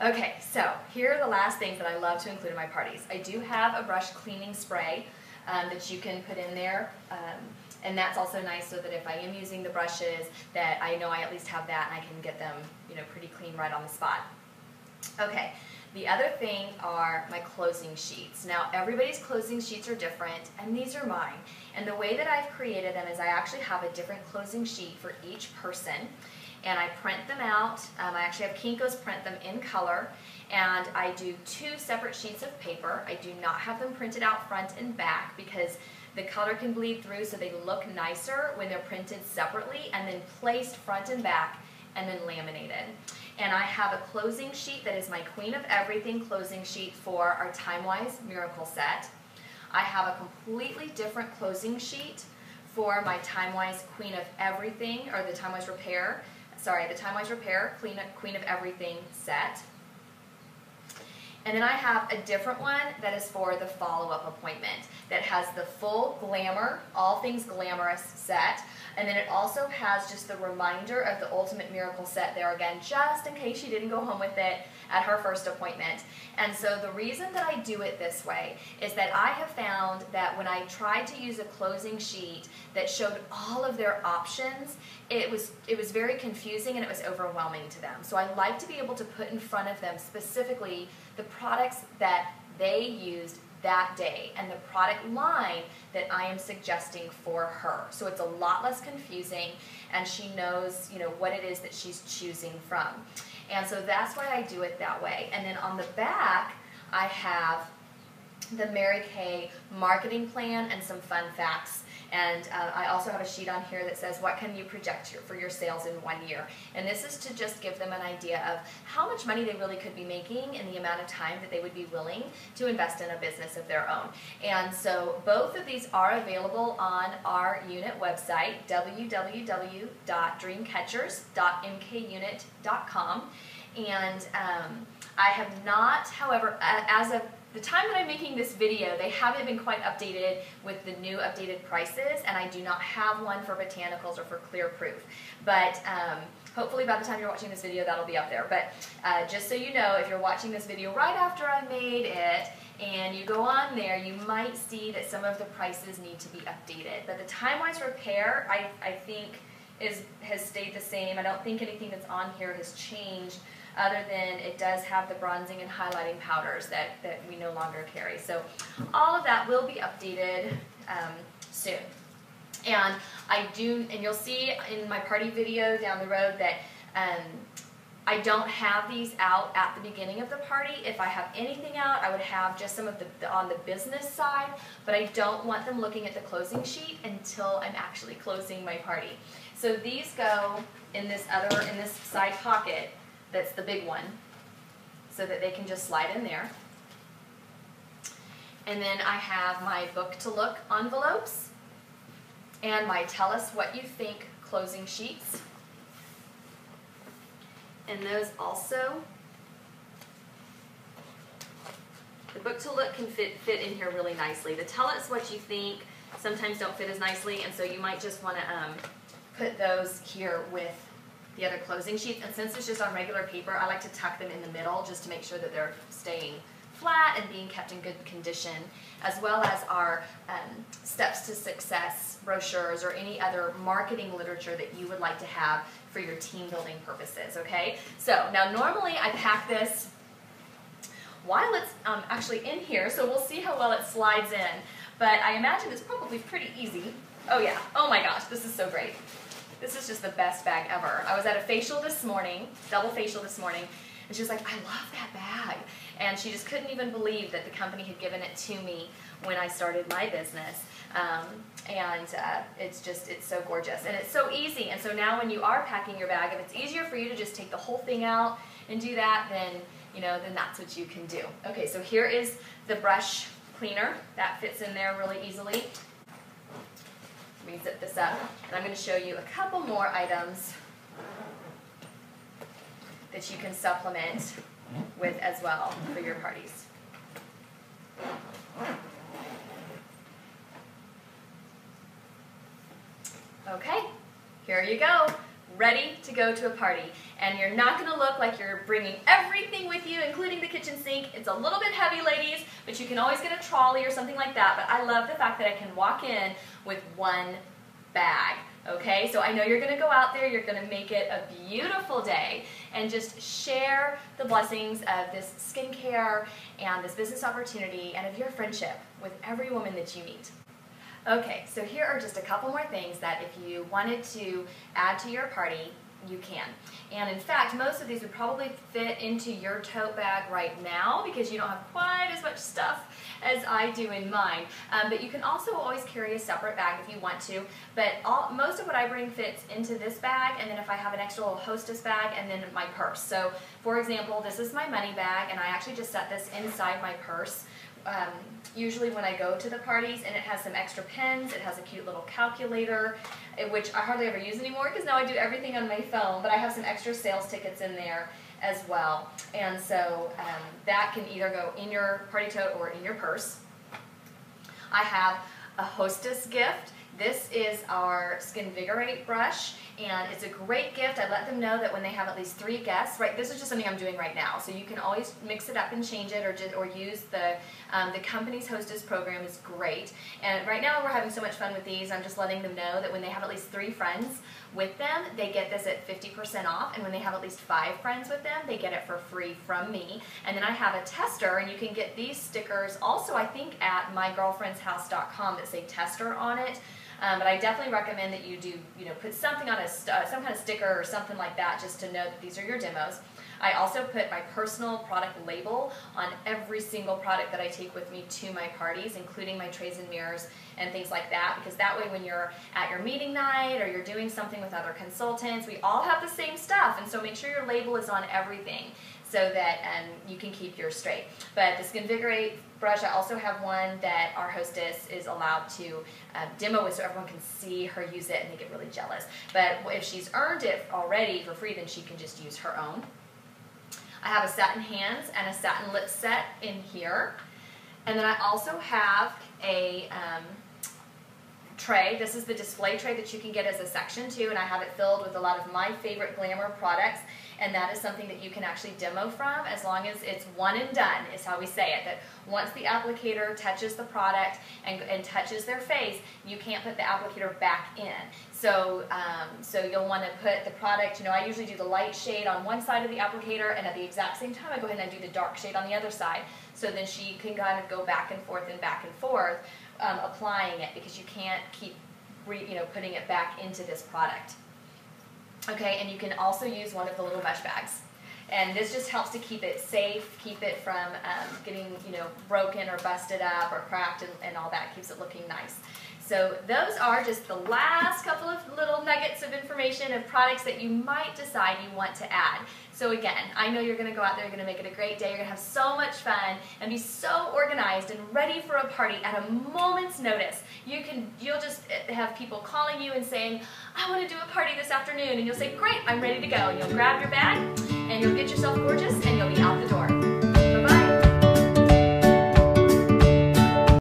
Okay, so here are the last things that I love to include in my parties. I do have a brush cleaning spray that you can put in there, and that's also nice so that if I am using the brushes, that I know I at least have that and I can get them, pretty clean right on the spot. Okay, the other thing are my closing sheets. Now, everybody's closing sheets are different, and these are mine. And the way that I've created them is I actually have a different closing sheet for each person. And I print them out. I actually have Kinko's print them in color, and I do 2 separate sheets of paper. I do not have them printed out front and back because the color can bleed through, so they look nicer when they're printed separately and then placed front and back and then laminated. And I have a closing sheet that is my Queen of Everything closing sheet for our Time-Wise Miracle Set. I have a completely different closing sheet for my Time-Wise Queen of Everything, or the Time-Wise Repair. Sorry, the Time-Wise Repair Queen of Everything set. And then I have a different one that is for the follow-up appointment that has the full glamour, all things glamorous set. And then it also has just the reminder of the Ultimate Miracle set there again, just in case she didn't go home with it at her first appointment. And so the reason that I do it this way is that I have found that when I tried to use a closing sheet that showed all of their options, it was very confusing and it was overwhelming to them. So I like to be able to put in front of them specifically the products that they used that day and the product line that I am suggesting for her. So it's a lot less confusing and she knows, what it is that she's choosing from. And so that's why I do it that way. And then on the back, I have the Mary Kay marketing plan and some fun facts. And I also have a sheet on here that says, what can you project for your sales in 1 year? And this is to just give them an idea of how much money they really could be making in the amount of time that they would be willing to invest in a business of their own. And so both of these are available on our unit website, www.dreamcatchers.mkunit.com. And I have not, however, as of the time that I'm making this video, they haven't been quite updated with the new updated prices, and I do not have one for botanicals or for clear proof. But hopefully by the time you're watching this video, that'll be up there. But just so you know, if you're watching this video right after I made it, and you go on there, you might see that some of the prices need to be updated. But the Time-Wise Repair, I think, has stayed the same. I don't think anything that's on here has changed, other than it does have the bronzing and highlighting powders that we no longer carry. So all of that will be updated soon. And and you'll see in my party video down the road that I don't have these out at the beginning of the party. If I have anything out, I would have just some of the on the business side, but I don't want them looking at the closing sheet until I'm actually closing my party. So these go in this side pocket. That's the big one, so that they can just slide in there. And then I have my book to look envelopes and my tell us what you think closing sheets. And those also, the book to look can fit in here really nicely. The tell us what you think sometimes don't fit as nicely, and so you might just want to put those here with the other closing sheets. And since it's just on regular paper, I like to tuck them in the middle just to make sure that they're staying flat and being kept in good condition, as well as our Steps to Success brochures or any other marketing literature that you would like to have for your team building purposes, okay? So now normally I pack this while it's actually in here, so we'll see how well it slides in, but I imagine it's probably pretty easy. Oh yeah, oh my gosh, this is so great. This is just the best bag ever. I was at a facial this morning, double facial this morning, and she was like, I love that bag. And she just couldn't even believe that the company had given it to me when I started my business. It's so gorgeous. And it's so easy. And so now when you are packing your bag, if it's easier for you to just take the whole thing out and do that, then that's what you can do. Okay, so here is the brush cleaner. That fits in there really easily. Let me zip this up, and I'm going to show you a couple more items that you can supplement with as well for your parties. Okay, here you go. ready to go to a party. And you're not going to look like you're bringing everything with you, including the kitchen sink. It's a little bit heavy, ladies, but you can always get a trolley or something like that. But I love the fact that I can walk in with one bag. Okay, so I know you're going to go out there, you're going to make it a beautiful day, and just share the blessings of this skincare and this business opportunity and of your friendship with every woman that you meet. Okay, so here are just a couple more things that if you wanted to add to your party, you can. And in fact, most of these would probably fit into your tote bag right now because you don't have quite as much stuff as I do in mine. But you can also always carry a separate bag if you want to. But most of what I bring fits into this bag, and then if I have an extra little hostess bag, and then my purse. So for example, this is my money bag, and I actually just set this inside my purse. Usually when I go to the parties, and it has some extra pens, it has a cute little calculator, which I hardly ever use anymore because now I do everything on my phone, but I have some extra sales tickets in there as well. And so that can either go in your party tote or in your purse. I have a hostess gift. This is our Skinvigorate brush, and it's a great gift. I let them know that when they have at least 3 guests, right? This is just something I'm doing right now, so you can always mix it up and change it, or use the company's hostess program is great. And right now we're having so much fun with these. I'm just letting them know that when they have at least 3 friends with them, they get this at 50% off, and when they have at least 5 friends with them, they get it for free from me. And then I have a tester, and you can get these stickers also, I think, at mygirlfriendshouse.com that say tester on it. But I definitely recommend that you do, put something on some kind of sticker or something like that, just to know that these are your demos. I also put my personal product label on every single product that I take with me to my parties, including my trays and mirrors and things like that, because that way when you're at your meeting night or you're doing something with other consultants, we all have the same stuff, and so make sure your label is on everything so that you can keep yours straight. But the Skinvigorate brush, I also have one that our hostess is allowed to demo with so everyone can see her use it and they get really jealous. But if she's earned it already for free, then she can just use her own. I have a satin hands and a satin lip set in here. And then I also have a tray. This is the display tray that you can get as a section too, and I have it filled with a lot of my favorite glamour products, and that is something that you can actually demo from, as long as it's one and done, is how we say it, that once the applicator touches the product and touches their face, you can't put the applicator back in. So so you'll want to put the product, I usually do the light shade on one side of the applicator, and at the exact same time I go ahead and I do the dark shade on the other side, so then she can kind of go back and forth applying it, because you can't keep putting it back into this product. Okay, and you can also use one of the little mesh bags, and this just helps to keep it safe, keep it from getting broken or busted up or cracked, and all that. Keeps it looking nice. So those are just the last couple of little nuggets of information of products that you might decide you want to add. So again, I know you're going to go out there, you're going to make it a great day, you're going to have so much fun and be so organized and ready for a party at a moment's notice. You'll just have people calling you and saying, I want to do a party this afternoon, and you'll say, great, I'm ready to go. And you'll grab your bag and you'll get yourself gorgeous and you'll be out the door.